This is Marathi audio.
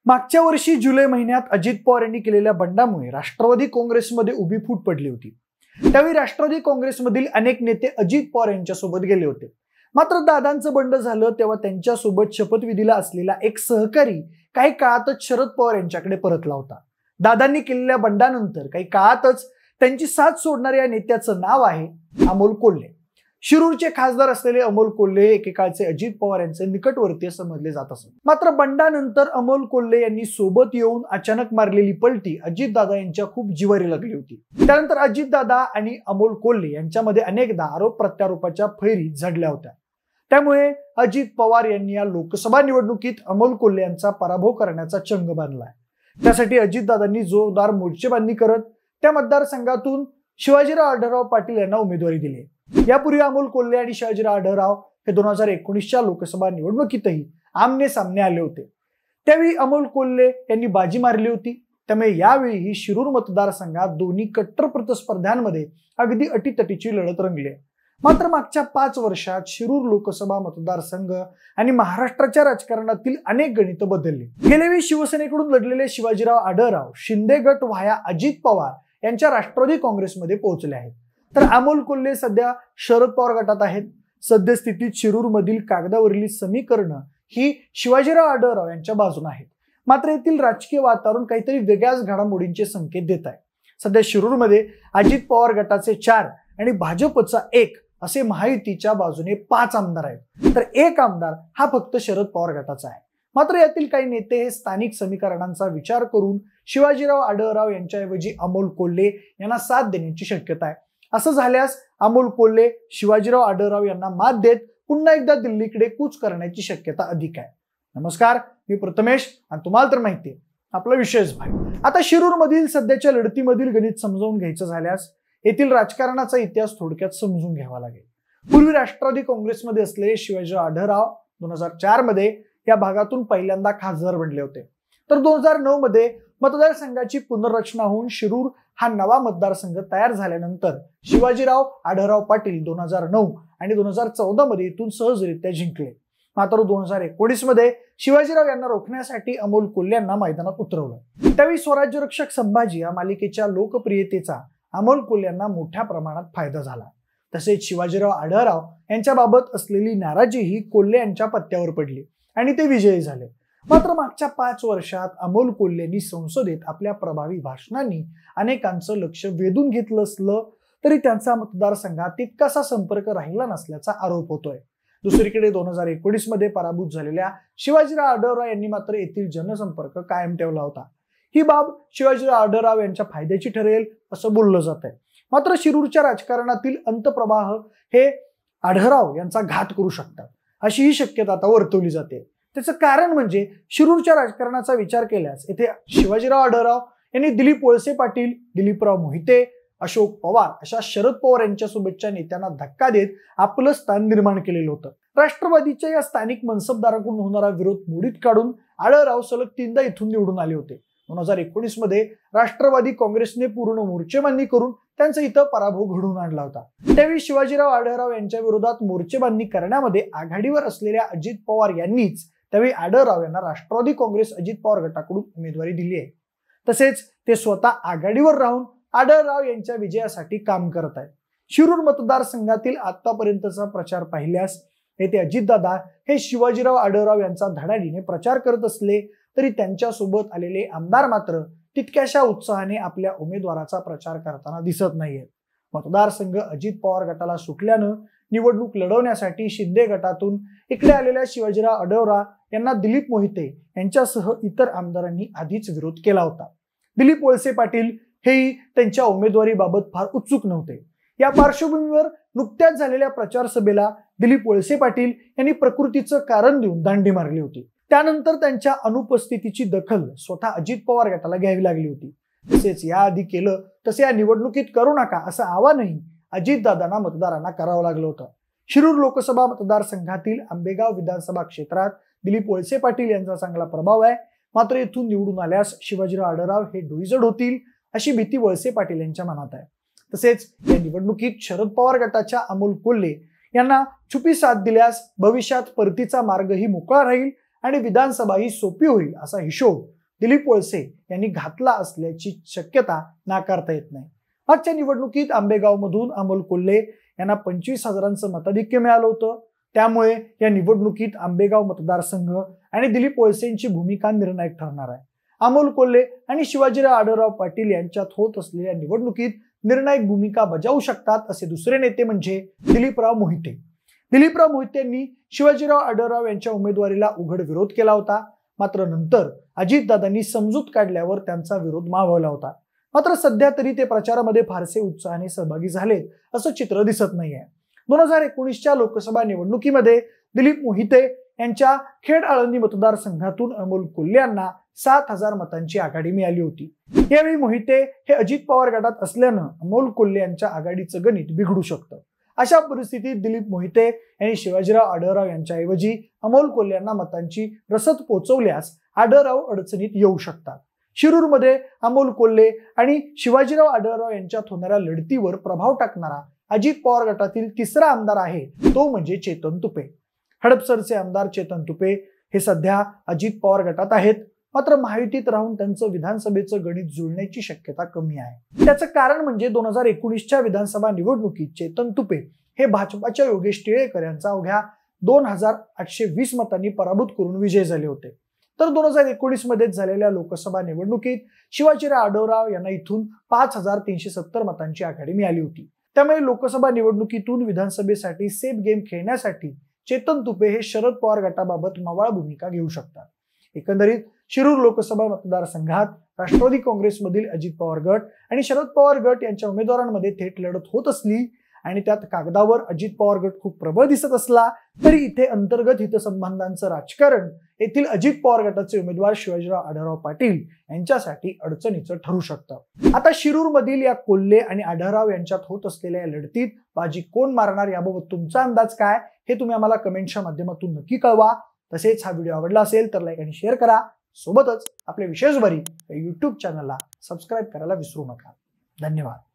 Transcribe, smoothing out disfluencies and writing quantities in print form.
मागच्या वर्षी जुलै महिन्यात अजित पवार यांनी केलेल्या बंडामुळे राष्ट्रवादी काँग्रेसमध्ये उभी फूट पडली होती। त्यावेळी राष्ट्रवादी काँग्रेसमधील अनेक नेते अजित पवार यांच्यासोबत गेले होते। मात्र दादांचं बंड झालं तेव्हा त्यांच्यासोबत शपथविधीला असलेला एक सहकारी काही काळातच शरद पवार यांच्याकडे परतला होता। दादांनी केलेल्या बंडानंतर काही काळातच त्यांची साथ सोडणाऱ्या नेत्याचं नाव आहे अमोल कोल्हे। शिरूरचे खासदार असलेले अमोल कोल्हे एकेकाळचे अजित पवार यांचे निकटवर्तीय समजले जात असत। मात्र बंडानंतर अमोल कोल्हे यांनी सोबत येऊन अचानक मारलेली पलटी अजितदादा यांच्या खूप जिव्हारी लागली होती। त्यानंतर अजितदादा आणि अमोल कोल्हे यांच्यामध्ये अनेकदा आरोप प्रत्यारोपाच्या फैरी झडल्या होत्या। त्यामुळे अजित पवार यांनी या लोकसभा निवडणुकीत अमोल कोल्हे यांचा पराभव करण्याचा चंग बांधलाय। त्यासाठी अजितदादांनी जोरदार मोर्चेबांधणी करत त्या मतदारसंघातून शिवाजीराव आढळराव पाटील यांना उमेदवारी दिली। यापूर्वी अमोल कोल्हे आणि शिवाजीराव आढळराव हे 2019च्या लोकसभा निवडणुकीतही आमने सामने आले होते। त्यावेळी अमोल कोल्हे यांनी बाजी मारली होती। त्यामुळे यावेळीही शिरूर मतदारसंघात दोन्ही कट्टर प्रतिस्पर्ध्यांमध्ये अगदी अटीतटीची लढत रंगली आहे। मात्र मागच्या 5 वर्षात शिरूर लोकसभा मतदारसंघ आणि महाराष्ट्राच्या राजकारणातील अनेक गणितं बदलली। गेल्या वेळी शिवसेनेकडून लढलेले शिवाजीराव आढळराव शिंदे गट व्हाया अजित पवार यांच्या राष्ट्रवादी काँग्रेसमध्ये पोहोचले आहेत, तर अमोल कोल्हे सध्या शरद पवार गटात आहेत। सद्यस्थितीत शिरूर मधील कागदावरील समीकरणं ही शिवाजीराव आढळराव यांच्या बाजूने आहेत। मात्र येथील राजकीय वातावरण काहीतरी वेगळ्याच घडामोडींचे संकेत देत आहे। सध्या शिरूरमध्ये अजित पवार गटाचे 4 आणि भाजपचा 1 असे महायुतीच्या बाजूने 5 आमदार आहेत, तर 1 आमदार हा फक्त शरद पवार गटाचा आहे। मात्र यातील काही नेते हे स्थानिक समीकरणांचा विचार करून शिवाजीराव आढळराव यांच्याऐवजी अमोल कोल्हे यांना साथ देण्याची शक्यता आहे। असं झाल्यास अमोल कोल्हे शिवाजीराव आढळराव यांना मात देत पुन्हा एकदा दिल्लीकडे कूच करण्याची शक्यता अधिक आहे। नमस्कार, मी प्रथमेश आणि तुम्हाला तर माहिती आहे आपला विशेष भाग। आता शिरूर मधील सध्याच्या लढतीमधील गणित समजावून घ्यायचं झाल्यास येथील राजकारणाचा इतिहास थोडक्यात समजून घ्यावा लागेल। पूर्वी राष्ट्रवादी काँग्रेसमध्ये असलेले शिवाजीराव आढळराव 2004 मध्ये या भागातून पहिल्यांदा खासदार बनले होते, तर 2009 मध्ये मतदारसंघाची पुनर्रचना होऊन शिरूर हा नवा मतदारसंघ तयार झाल्यानंतर शिवाजीराव आढळराव पाटील 2009 आणि 2014 मध्ये इथून सहजरित्या जिंकले। मात्र 2019 मध्ये शिवाजीराव यांना रोखण्यासाठी अमोल कोल्हे यांना मैदानात उतरवलं। त्यावेळी स्वराज्य रक्षक संभाजी या मालिकेच्या लोकप्रियतेचा अमोल कोल्हे यांना मोठ्या प्रमाणात फायदा झाला। तसेच शिवाजीराव आढळराव यांच्याबाबत असलेली नाराजीही कोल्हे यांच्या पत्त्यावर पडली आणि ते विजयी झाले। मात्र मागच्या 5 वर्षात अमोल कोल्हेंनी संसदेत आपल्या प्रभावी भाषणांनी अनेकांचं लक्ष वेधून घेतलं असलं तरी त्यांचा मतदारसंघात तितकासा संपर्क राहिला नसल्याचा आरोप होतोय। दुसरीकडे 2019 मध्ये पराभूत झालेल्या शिवाजीराव आढळराव यांनी मात्र येथील जनसंपर्क कायम ठेवला होता। ही बाब शिवाजीराव आढळराव यांच्या फायद्याची ठरेल असं बोललं जात आहे। मात्र शिरूरच्या राजकारणातील अंतप्रवाह हे आढळराव यांचा घात करू शकतात अशी ही शक्यता आता वर्तवली जाते। त्याचं कारण म्हणजे शिरूरच्या राजकारणाचा विचार केल्यास येथे शिवाजीराव आढळराव यांनी दिलीप वळसे पाटील, दिलीपराव मोहिते, अशोक पवार अशा शरद पवार यांच्यासोबतच्या नेत्यांना धक्का देत आपलं स्थान निर्माण केलेलं होतं। राष्ट्रवादीच्या या स्थानिक मनसबदारांकडून होणारा विरोध मोडीत काढून आढळराव सलग 3दा इथून निवडून आले होते। 2019 मध्ये राष्ट्रवादी काँग्रेसने पूर्ण मोर्चेबांधणी करून त्यांचा इथं पराभव घडवून आणला होता। त्यावेळी शिवाजीराव आढळराव यांच्या विरोधात मोर्चेबांधणी करण्यामध्ये आघाडीवर असलेल्या अजित पवार यांनीच त्यावेळी आढळराव यांना राष्ट्रवादी काँग्रेस अजित पवार गटाकडून उमेदवारी दिली आहे। तसेच ते स्वतः आघाडीवर राहून आढळराव यांच्या विजयासाठी काम करत आहेत। शिरूर मतदारसंघातील आतापर्यंतचा प्रचार पाहिल्यास येथे अजितदादा हे शिवाजीराव आढळराव यांचा धडाडीने प्रचार करत असले तरी त्यांच्यासोबत आलेले आमदार मात्र तितक्याशा उत्साहाने आपल्या उमेदवाराचा प्रचार करताना दिसत नाहीयेत। मतदारसंघ अजित पवार गटाला सुटल्यानं निवडणूक लढवण्यासाठी शिंदे गटातून इकडे आलेल्या शिवाजीराव आढळराव यांना दिलीप मोहिते यांच्यासह इतर आमदारांनी आधीच विरोध केला होता। दिलीप वळसे पाटील हेही त्यांच्या उमेदवारीबाबत फार उत्सुक नव्हते। या पार्श्वभूमीवर नुकत्याच झालेल्या प्रचार सभेला दिलीप वळसे पाटील यांनी प्रकृतीचं कारण देऊन दांडी मारली होती। त्यानंतर त्यांच्या अनुपस्थितीची दखल स्वतः अजित पवार गटाला घ्यावी लागली होती। तसेच याआधी केलं तसे या निवडणुकीत करू नका असं आवाहनही अजितदादांना मतदारांना करावं लागलं होतं। शिरूर लोकसभा मतदारसंघातील आंबेगाव विधानसभा क्षेत्रात दिलीप वळसे पाटील यांचा चांगला प्रभाव आहे। मात्र इथून निवडून आल्यास शिवाजीराव आढळराव हे डोईजड होतील अशी भीती वळसे पाटील यांच्या मनात आहे। तसेच या निवडणुकीत शरद पवार गटाच्या अमोल कोल्हे यांना छुपी साथ दिल्यास भविष्यात परतीचा मार्गही मोकळा राहील आणि विधानसभा ही सोपी होईल असा हिशोब दिलीप वळसे यांनी घातला असल्याची शक्यता नाकारता येत नाही. मागच्या निवडणुकीत आंबेगावमधून अमोल कोल्हे यांना 25,000चं मताधिक्य मिळालं होतं. त्यामुळे या निवडणुकीत आंबेगाव मतदारसंघ आणि दिलीप वळसेंची भूमिका निर्णायक ठरणार आहे. अमोल कोल्हे आणि शिवाजीराव आढळराव पाटील यांच्यात होत असलेल्या निवडणुकीत निर्णायक भूमिका बजावू शकतात असे दुसरे नेते म्हणजे दिलीपराव मोहिते. दिलीपराव मोहिते यांनी शिवाजीराव आढळराव यांच्या उमेदवारीला उघड विरोध केला होता. मात्र नंतर अजितदादांनी समजूत काढल्यावर त्यांचा विरोध मावळला होता. मात्र सध्या तरी ते प्रचारामध्ये फारसे उत्साहाने सहभागी झालेत असं चित्र दिसत नाहीये. 2019च्या लोकसभा निवडणुकीमध्ये दिलीप मोहिते यांच्या खेड आळंदी मतदारसंघातून अमोल कोल्हे यांना 7,000 मतांची आघाडी मिळाली होती. यावेळी मोहिते हे अजित पवार गटात असल्यानं अमोल कोल्हे यांच्या आघाडीचं गणित बिघडू शकतं. अशा परिस्थितीत दिलीप मोहिते यांनी शिवाजीराव आढळराव यांच्याऐवजी अमोल कोल्हे यांना मतांची रसद पोहोचवल्यास आढळराव अडचणीत येऊ शकतात. शिरूरमध्ये अमोल कोल्हे आणि शिवाजीराव आढळराव यांच्यात होणाऱ्या लढतीवर प्रभाव टाकणारा अजित पवार गटातील तिसरा आमदार आहे तो म्हणजे चेतन तुपे. हडपसरचे आमदार चेतन तुपे हे सध्या अजित पवार गटात आहेत. मात्र महायुतीत राहून त्यांचं विधानसभेचं गणित जुळण्याची शक्यता कमी आहे. त्याचं कारण म्हणजे 2019च्या विधानसभा निवडणुकीत चेतन तुपे हे भाजपाच्या योगेश टिळेकर यांचा अवघ्या 2,820 मतांनी पराभूत करून विजय झाले होते. तर 2019 मध्ये झालेल्या लोकसभा निवडणुकीत शिवाजीराव आढळराव यांना इथून 5,370 मतांची आघाडी मिळाली होती. त्यामुळे लोकसभा निवडणुकीतून विधानसभेसाठी सेफ गेम खेळण्यासाठी चेतन तुपे हे शरद पवार गटाबाबत मवाळ भूमिका घेऊ शकतात. एकंदरीत शिरूर लोकसभा मतदारसंघात राष्ट्रवादी काँग्रेसमधील अजित पवार गट आणि शरद पवार गट यांच्या उमेदवारांमध्ये थेट लढत होत असली आणि त्यात कागदावर अजित पवार गट खूप प्रबळ दिसत असला तरी इथे अंतर्गत हितसंबंधांचं राजकारण येथील अजित पवार गटाचे उमेदवार शिवाजीराव आढळराव पाटील यांच्यासाठी अडचणीचं ठरू शकतं. आता शिरूर मधील या कोल्हे आणि आढळराव यांच्यात होत असलेल्या लढतीत बाजी कोण मारणार याबाबत तुमचा अंदाज काय हे तुम्ही आम्हाला कमेंटच्या माध्यमातून नक्की कळवा. तसेच हा व्हिडिओ आवडला असेल तर लाईक आणि शेअर करा. सोबतच आपल्या विशेष भरी या YouTube चॅनलला सबस्क्राईब करायला विसरू नका. धन्यवाद.